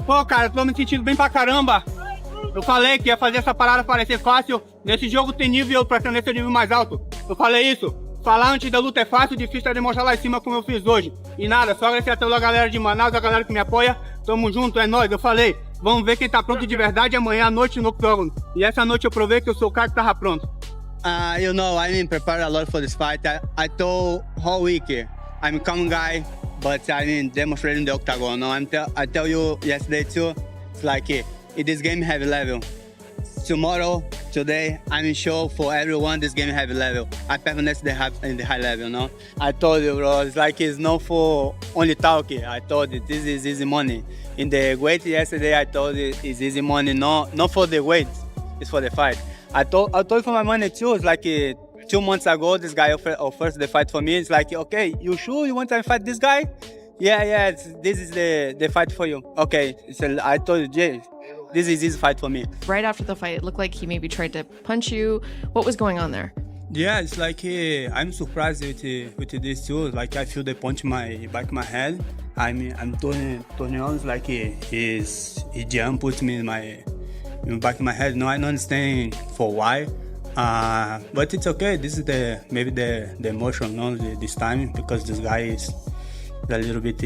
Pô, cara, tô me sentindo bem pra caramba. Eu falei que ia fazer essa parada parecer fácil. Nesse jogo tem nível e eu pretendo ser nível mais alto. Eu falei isso. Falar antes da luta é fácil, difícil é demonstrar lá em cima como eu fiz hoje. E nada, só agradecer a toda a galera de Manaus, a galera que me apoia. Tamo junto, é nóis. Eu falei, vamos ver quem tá pronto de verdade amanhã à noite no Octagon. E essa noite eu provei que eu sou o cara que tava pronto. You know, I mean, prepared a lot for this fight. I told whole week, I'm a common guy, but I mean, demonstrating the Octagon. No, I tell you yesterday too, it's like, this game heavy level. Tomorrow, today, I'm sure for everyone, this game heavy level. I permanent in the high level, no? I told you, bro, it's like it's not for only talking. I told you, this is easy money. In the weight yesterday, I told you it's easy money, not for the weight, it's for the fight. I told you for my money too. It's like 2 months ago, this guy offers the fight for me. It's like, okay, you sure you want to fight this guy? Yeah, this is the fight for you. Okay, so I told you, Jay, this is his fight for me. Right after the fight, it looked like he maybe tried to punch you. What was going on there? Yeah, it's like I'm surprised with this too. Like I feel the punch in my back of my head. I'm turning on. It's like he jump puts me in the back of my head. No, I don't understand for why. But it's okay. This is maybe the emotion, no, this time, because this guy is a little bit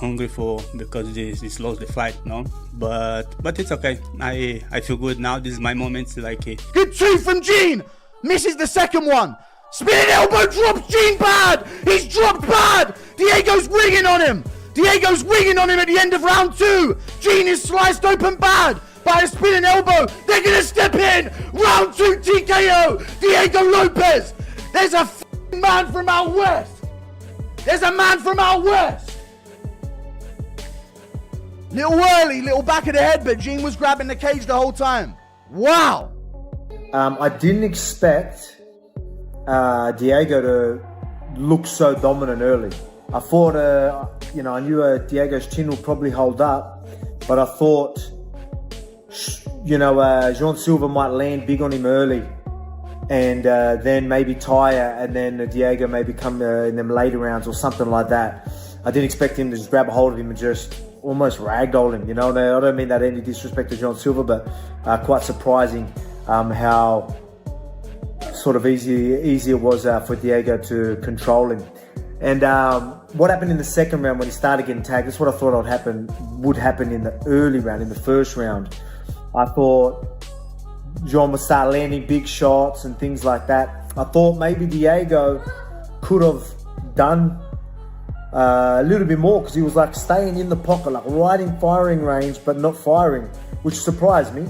hungry because this lost the fight, no. But it's okay. I feel good now. This is my moment. Like good two from Jean. Misses the second one. Spinning elbow drops Jean bad. He's dropped bad. Diego's winging on him. Diego's winging on him at the end of round 2. Jean is sliced open bad by a spinning elbow. They're gonna step in. Round 2 TKO. Diego Lopes. There's a man from out west. There's a man from out west. Little early, little back of the head, but Jean was grabbing the cage the whole time. Wow. I didn't expect Diego to look so dominant early. I thought, I knew Diego's chin will probably hold up, but I thought, Jean Silva might land big on him early and then maybe tire, and then Diego maybe come in them later rounds or something like that. I didn't expect him to just grab a hold of him and just almost ragdoll him, I don't mean that any disrespect to Jean Silva, but quite surprising how sort of easy it was for Diego to control him. And what happened in the second round when he started getting tagged, that's what I thought would happen in the early round, in the first round. I thought Jean would start landing big shots and things like that. I thought maybe Diego could have done a little bit more, because he was like staying in the pocket, like right in firing range, but not firing, which surprised me.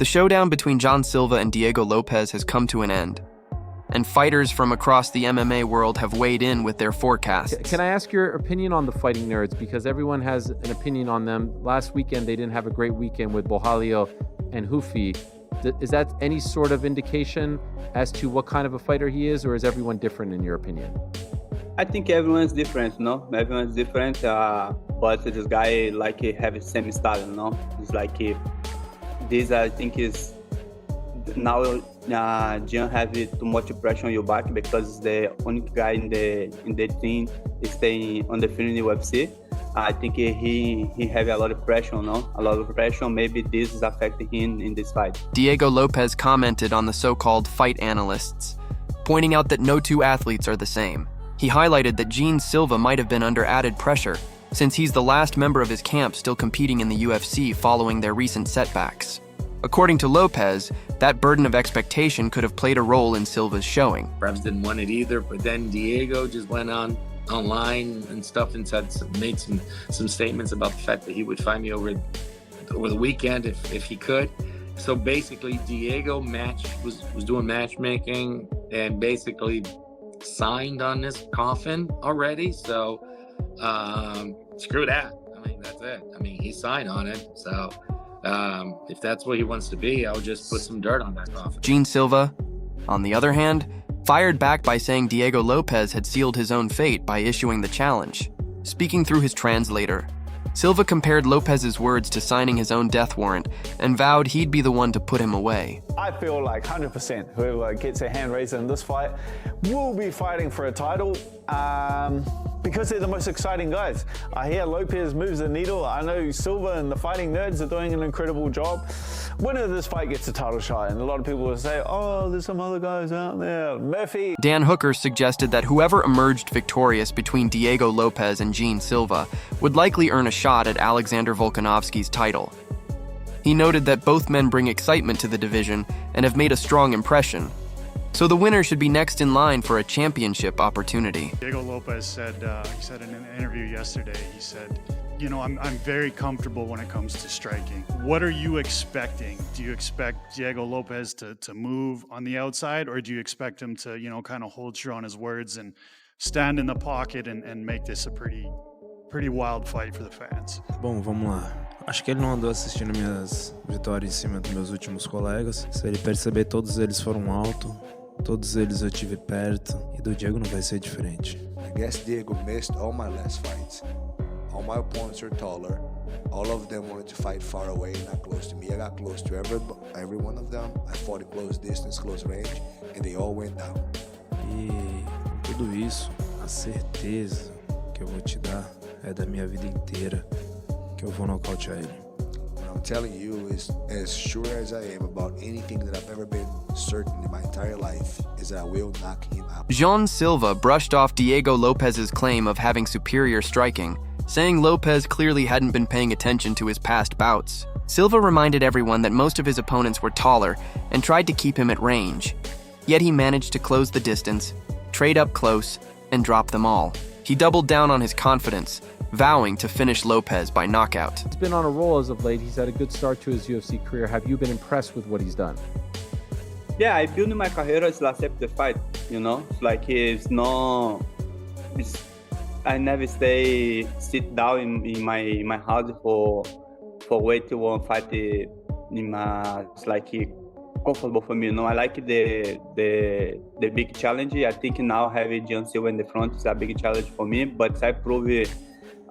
The showdown between Jean Silva and Diego Lopes has come to an end, and fighters from across the MMA world have weighed in with their forecasts. Can I ask your opinion on the Fighting Nerds? Because everyone has an opinion on them. Last weekend, they didn't have a great weekend with Bohalio and Hufi. Is that any sort of indication as to what kind of a fighter he is, or is everyone different in your opinion? I think everyone's different, no? Everyone's different, but this guy have the same style, no? It's this I think is now Jean have too much pressure on your back because the only guy in the team is staying on the field in the UFC. I think he have a lot of pressure, no? A lot of pressure. Maybe this is affecting him in this fight. Diego Lopes commented on the so-called fight analysts, pointing out that no two athletes are the same. He highlighted that Jean Silva might have been under added pressure, since he's the last member of his camp still competing in the UFC following their recent setbacks. According to Lopes, that burden of expectation could have played a role in Silva's showing. Perhaps didn't want it either, but then Diego just went online and stuff and made some statements about the fact that he would fight me over the weekend if he could. So basically, Diego was doing matchmaking and basically signed on this coffin already. So screw that. I mean, that's it. I mean, he signed on it. So if that's what he wants to be, I'll just put some dirt on that coffin. Jean Silva, on the other hand, fired back by saying Diego Lopes had sealed his own fate by issuing the challenge. Speaking through his translator, Silva compared Lopes's words to signing his own death warrant and vowed he'd be the one to put him away. I feel like 100% whoever gets their hand raised in this fight will be fighting for a title because they're the most exciting guys. I hear Lopes moves the needle. I know Silva and the Fighting Nerds are doing an incredible job. Winner of this fight gets a title shot, and a lot of people will say, oh, there's some other guys out there. Murphy. Dan Hooker suggested that whoever emerged victorious between Diego Lopes and Jean Silva would likely earn a shot at Alexander Volkanovski's title. He noted that both men bring excitement to the division and have made a strong impression, so the winner should be next in line for a championship opportunity. Diego Lopes said, he said in an interview yesterday, he said, you know, I'm very comfortable when it comes to striking. What are you expecting? Do you expect Diego Lopes to move on the outside, or do you expect him to, you know, kind of hold true on his words and stand in the pocket and make this a pretty wild fight for the fans? Bom, vamos lá. Acho que ele não andou assistindo minhas vitórias em cima dos meus últimos colegas. Se ele perceber, todos eles foram alto, todos eles eu tive perto, e do Diego não vai ser diferente. I guess Diego missed all my last fights. All my opponents are taller. All of them wanted to fight far away, not close to me. I got close to every one of them. I fought in close distance, close range, and they all went down. E com tudo isso, a certeza que eu vou te dar é da minha vida inteira que eu vou nocautear ele. What I'm telling you is as sure as I am about anything that I've ever been certain in my entire life is that I will knock him out. Jean Silva brushed off Diego Lopes's claim of having superior striking, saying Lopes clearly hadn't been paying attention to his past bouts. Silva reminded everyone that most of his opponents were taller and tried to keep him at range. Yet he managed to close the distance, trade up close, and drop them all. He doubled down on his confidence, vowing to finish Lopes by knockout. He's been on a roll as of late. He's had a good start to his UFC career. Have you been impressed with what he's done? Yeah, I built my career as last after the fight, you know? I never sit down in my house for wait to one fight it's comfortable for me, you know? I like the big challenge. I think now having Jean Silva in the front is a big challenge for me, but I prove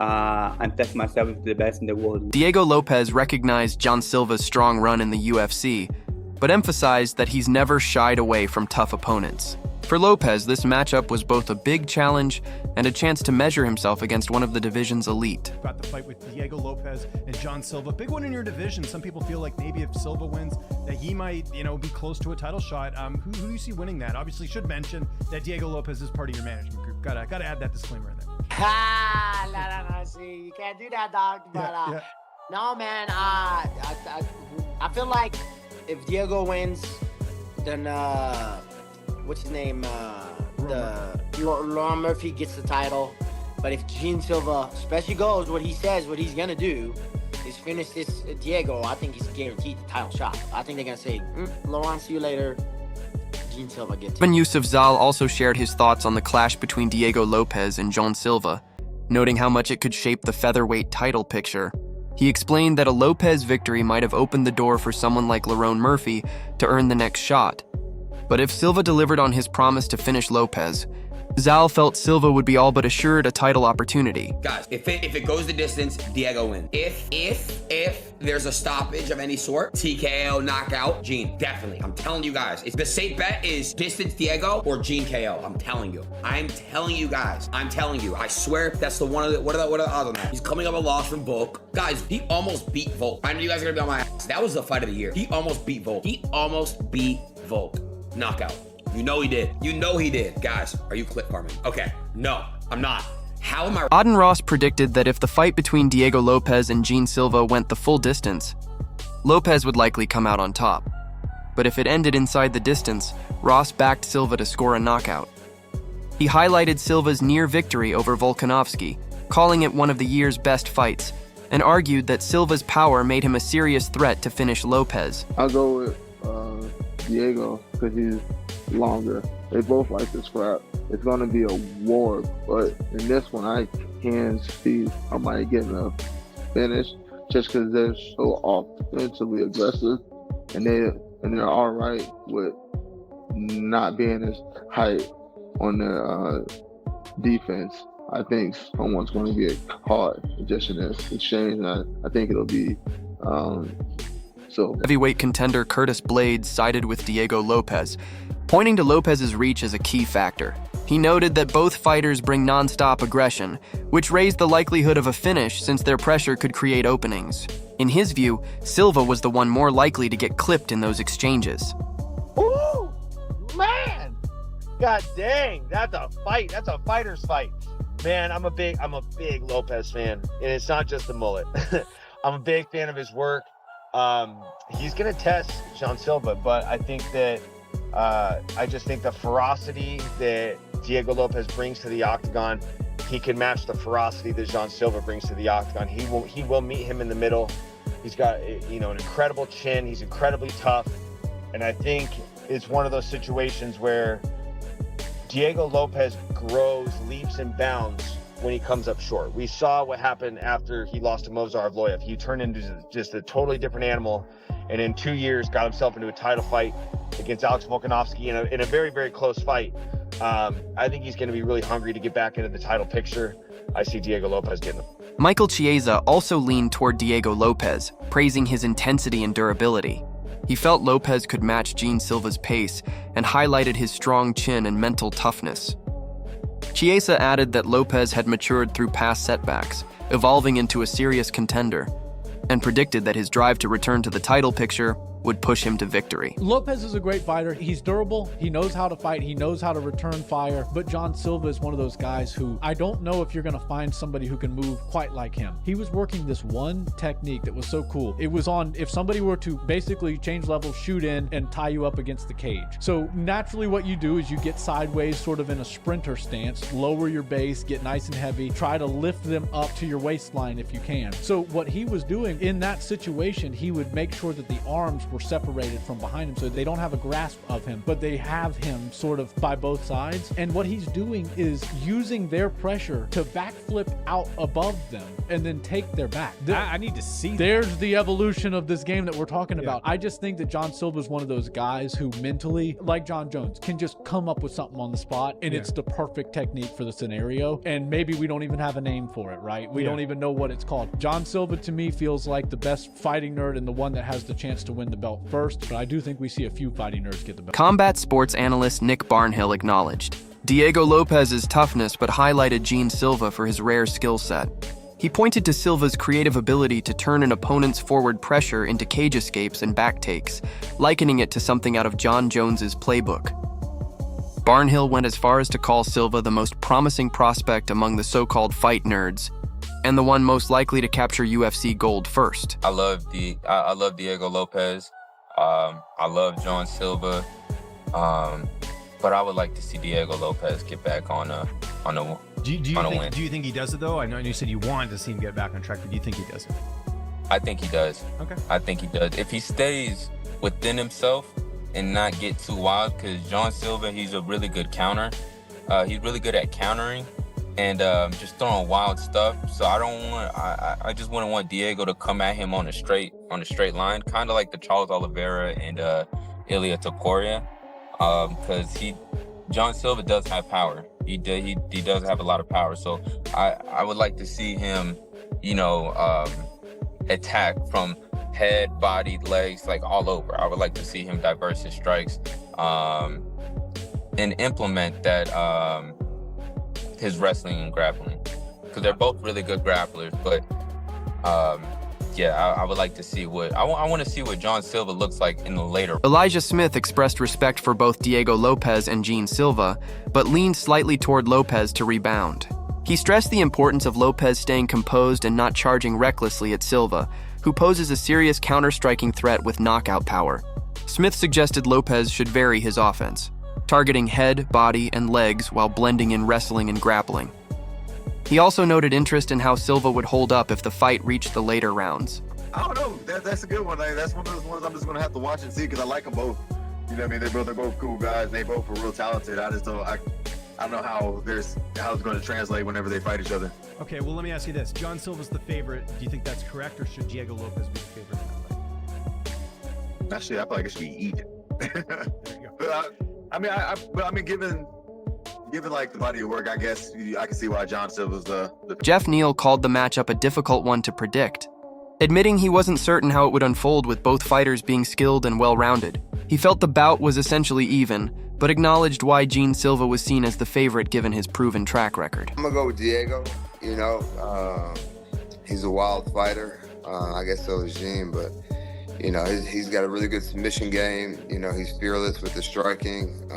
and test myself with the best in the world. Diego Lopes recognized Jean Silva's strong run in the UFC, but emphasized that he's never shied away from tough opponents. For Lopes, this matchup was both a big challenge and a chance to measure himself against one of the division's elite. Got the fight with Diego Lopes and Jean Silva. Big one in your division. Some people feel like maybe if Silva wins, that he might, you know, be close to a title shot. Who do you see winning that? Obviously, should mention that Diego Lopes is part of your management group. Gotta add that disclaimer in there. No, see, you can't do that, dog. But no, man. I feel like if Diego wins, then what's his name? Lauren Murphy gets the title. But if Jean Silva, especially goes what he says, what he's gonna do, is finish this Diego, I think he's guaranteed the title shot. I think they're gonna say, Laurent, see you later. Jean Silva gets it. Yusuf Zal also shared his thoughts on the clash between Diego Lopes and Jean Silva, noting how much it could shape the featherweight title picture. He explained that a Lopes victory might have opened the door for someone like Lerone Murphy to earn the next shot. But if Silva delivered on his promise to finish Lopes, Zal felt Silva would be all but assured a title opportunity. Guys, if it goes the distance, Diego wins. If there's a stoppage of any sort, TKO, knockout, Jean, definitely. I'm telling you guys, the safe bet is distance Diego or Jean KO. I'm telling you. I'm telling you guys. I'm telling you. I swear that's the one of the, what are the odds on that? He's coming up a loss from Volk. Guys, he almost beat Volk. I know you guys are gonna be on my ass. That was the fight of the year. He almost beat Volk. He almost beat Volk. Knockout. You know he did. You know he did. Guys, are you clip farming? Okay. No, I'm not. How am I? Auden Ross predicted that if the fight between Diego Lopes and Jean Silva went the full distance, Lopes would likely come out on top. But if it ended inside the distance, Ross backed Silva to score a knockout. He highlighted Silva's near victory over Volkanovski, calling it one of the year's best fights, and argued that Silva's power made him a serious threat to finish Lopes. I'll go with Diego because he's longer. They both like to scrap. It's going to be a war, but in this one, I can see somebody getting a finish just because they're so offensively aggressive, and they're all right with not being as tight on their defense. I think someone's going to get caught just in this exchange, and I think it'll be Silva. Heavyweight contender Curtis Blades sided with Diego Lopes, pointing to Lopes's reach as a key factor. He noted that both fighters bring non-stop aggression, which raised the likelihood of a finish since their pressure could create openings. In his view, Silva was the one more likely to get clipped in those exchanges. Ooh, man! God dang, that's a fight. That's a fighter's fight. Man, I'm a big Lopes fan, and it's not just the mullet. I'm a big fan of his work. He's gonna test Jean Silva, but I think that I just think the ferocity that Diego Lopes brings to the octagon, he can match the ferocity that Jean Silva brings to the octagon. He will meet him in the middle. He's got an incredible chin. He's incredibly tough, and I think it's one of those situations where Diego Lopes grows leaps and bounds when he comes up short. We saw what happened after he lost to Movsar Evloev. He turned into just a totally different animal, and in 2 years got himself into a title fight against Alex Volkanovski in a very, very close fight. I think he's going to be really hungry to get back into the title picture. I see Diego Lopes getting him. Michael Chiesa also leaned toward Diego Lopes, praising his intensity and durability. He felt Lopes could match Jean Silva's pace and highlighted his strong chin and mental toughness. Chiesa added that Lopes had matured through past setbacks, evolving into a serious contender, and predicted that his drive to return to the title picture would push him to victory. Lopes is a great fighter. He's durable. He knows how to fight. He knows how to return fire. But Jean Silva is one of those guys who I don't know if you're going to find somebody who can move quite like him. He was working this one technique that was so cool. It was on if somebody were to basically change levels, shoot in, and tie you up against the cage. So naturally what you do is you get sideways sort of in a sprinter stance, lower your base, get nice and heavy, try to lift them up to your waistline if you can. So what he was doing in that situation, he would make sure that the arms were separated from behind him so they don't have a grasp of him, but they have him sort of by both sides. And what he's doing is using their pressure to backflip out above them and then take their back. I need to see There's that. the evolution of this game that we're talking about. I just think that Jean Silva is one of those guys who mentally, like John Jones, can just come up with something on the spot, and it's the perfect technique for the scenario. And maybe we don't even have a name for it, right? We don't even know what it's called. Jean Silva to me feels like the best fighting nerd and the one that has the chance to win the belt first, but I do think we see a few fighting nerds get the belt. Combat sports analyst Nick Barnhill acknowledged Diego Lopes's toughness, but highlighted Jean Silva for his rare skill set. He pointed to Silva's creative ability to turn an opponent's forward pressure into cage escapes and back takes, likening it to something out of John Jones's playbook. Barnhill went as far as to call Silva the most promising prospect among the so-called fight nerds, and the one most likely to capture UFC gold first. I love Diego Lopes. I love Jean Silva, but I would like to see Diego Lopes get back on a win. Do you think he does it though? I know you said you wanted to see him get back on track, but do you think he does it? I think he does. Okay. I think he does. If he stays within himself and not get too wild, because Jean Silva, he's a really good counter. He's really good at countering and just throwing wild stuff. So I just wouldn't want Diego to come at him on a straight line, kind of like the Charles Oliveira and Ilia Topuria, because Jean Silva does have power. He does have a lot of power. So I would like to see him, attack from head, body, legs, like all over. I would like to see him diverse his strikes and implement that his wrestling and grappling, because they're both really good grapplers. But I would like to see what I want to see what Jean Silva looks like in the later. Elijah Smith expressed respect for both Diego Lopes and Jean Silva, but leaned slightly toward Lopes to rebound. He stressed the importance of Lopes staying composed and not charging recklessly at Silva, who poses a serious counter-striking threat with knockout power. Smith suggested Lopes should vary his offense, targeting head, body, and legs while blending in wrestling and grappling. He also noted interest in how Silva would hold up if the fight reached the later rounds. I don't know. That's a good one. That's one of those ones I'm just going to have to watch and see, because I like them both. You know what I mean? They're both cool guys. They both are real talented. I don't know how it's going to translate whenever they fight each other. Okay, well, let me ask you this. Jean Silva's the favorite. Do you think that's correct, or should Diego Lopes be the favorite in that fight? Actually, I feel like it should be even. There you go. Given like the body of work, I guess I can see why Jean Silva's the Jeff Neal called the matchup a difficult one to predict, admitting he wasn't certain how it would unfold with both fighters being skilled and well-rounded. He felt the bout was essentially even, but acknowledged why Jean Silva was seen as the favorite given his proven track record. I'm gonna go with Diego. He's a wild fighter. I guess so is Jean, but he's got a really good submission game. He's fearless with the striking.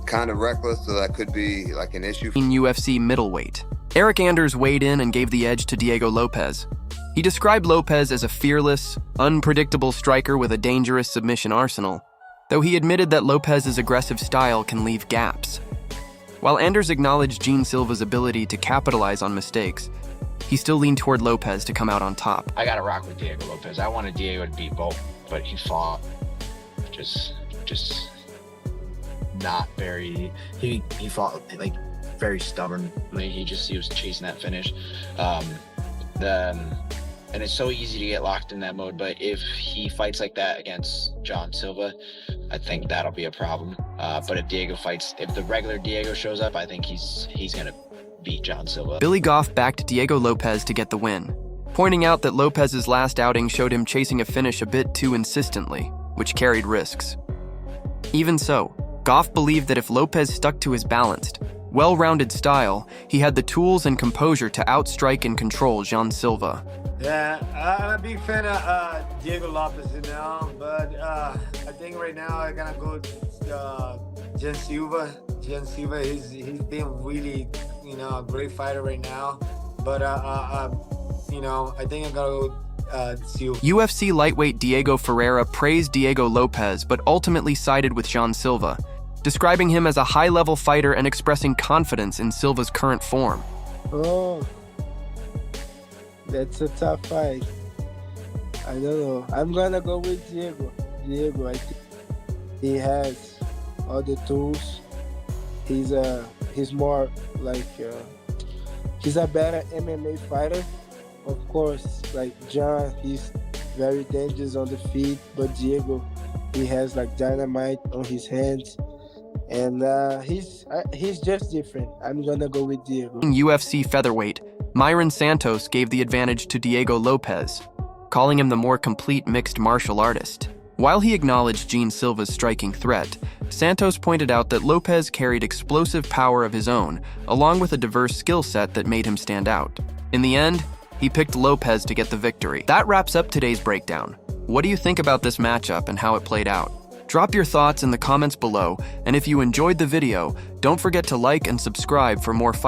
Kind of reckless, so that could be like an issue. In UFC middleweight, Eric Anders weighed in and gave the edge to Diego Lopes. He described Lopes as a fearless, unpredictable striker with a dangerous submission arsenal, though he admitted that Lopes' aggressive style can leave gaps. While Anders acknowledged Jean Silva's ability to capitalize on mistakes, he still leaned toward Lopes to come out on top. I gotta rock with Diego Lopes. I wanted Diego to beat both, but he fought just not very. He fought like very stubbornly. He was chasing that finish. And it's so easy to get locked in that mode. But if he fights like that against Jean Silva, I think that'll be a problem. But if the regular Diego shows up, I think he's gonna beat Jean Silva. Billy Goff backed Diego Lopes to get the win, pointing out that Lopes' last outing showed him chasing a finish a bit too insistently, which carried risks. Even so, Goff believed that if Lopes stuck to his balanced, well-rounded style, he had the tools and composure to outstrike and control Jean Silva. Yeah, I'm a big fan of Diego Lopes, but I think right now I'm gonna go Jean Silva. Jean Silva, he's been really, a great fighter right now. But I think I'm gonna go Silva. UFC lightweight Diego Ferreira praised Diego Lopes, but ultimately sided with Jean Silva, describing him as a high-level fighter and expressing confidence in Silva's current form. Oh, that's a tough fight. I don't know. I'm gonna go with Diego. I think he has all the tools. He's more like he's a better MMA fighter. Of course, like John, he's very dangerous on the feet, but Diego, he has like dynamite on his hands. And he's just different. I'm gonna go with Diego. In UFC featherweight, Myron Santos gave the advantage to Diego Lopes, calling him the more complete mixed martial artist. While he acknowledged Jean Silva's striking threat, Santos pointed out that Lopes carried explosive power of his own, along with a diverse skill set that made him stand out. In the end, he picked Lopes to get the victory. That wraps up today's breakdown. What do you think about this matchup and how it played out? Drop your thoughts in the comments below, and if you enjoyed the video, don't forget to like and subscribe for more fight